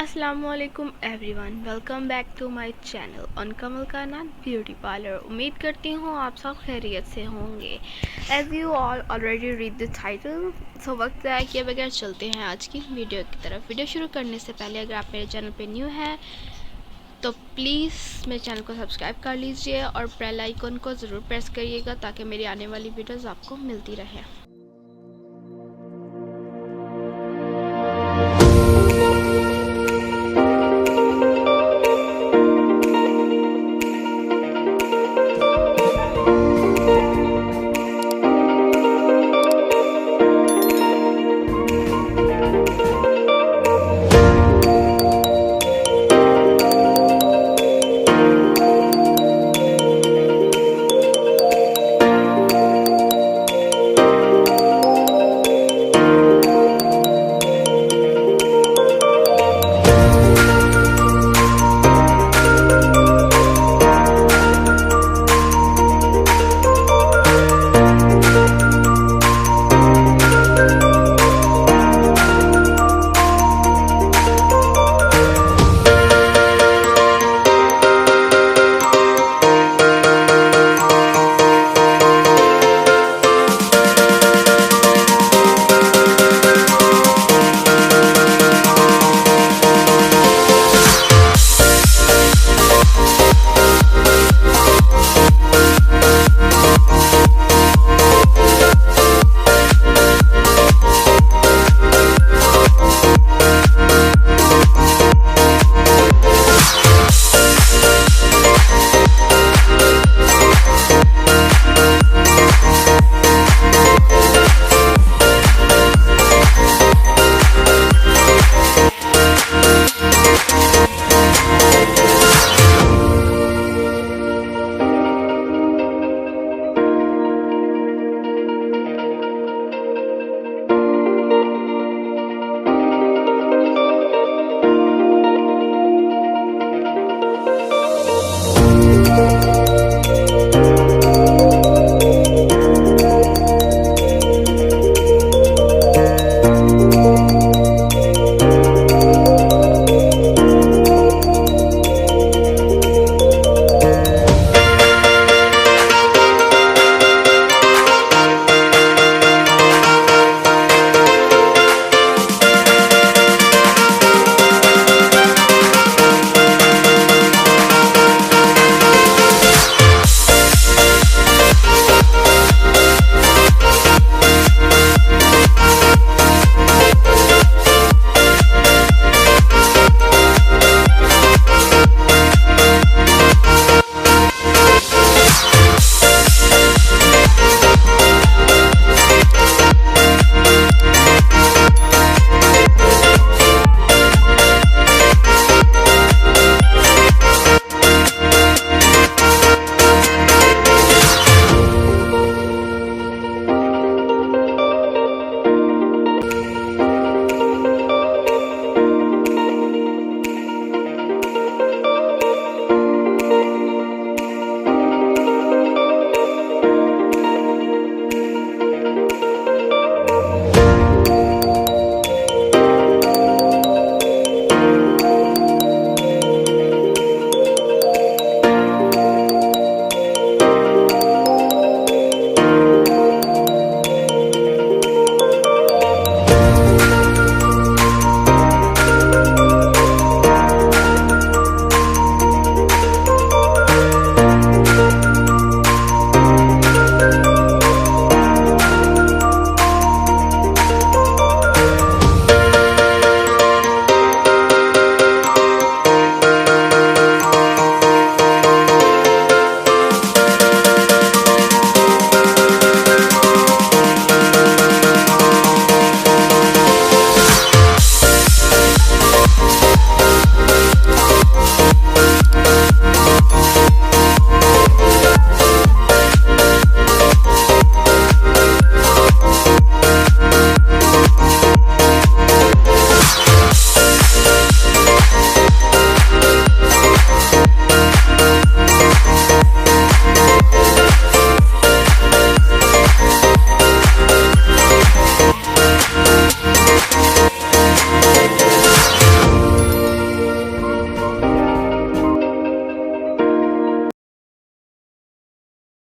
अस्सलामुअलैकुम everyone, welcome back to my channel on Kamal Kainat beauty parlour. उम्मीद करती हूँ आप सब खैरियत से होंगे। As you all already read the title, so वक्त ज़ाया किए बगैर चलते हैं आज की वीडियो की तरफ। वीडियो शुरू करने से पहले अगर आप मेरे चैनल पे न्यू हैं तो प्लीज़ मेरे चैनल को सब्सक्राइब कर लीजिए और बेल आइकन को ज़रूर प्रेस करिएगा ताकि मेरी आने वाली वीडियोज़ आपको मिलती रहे।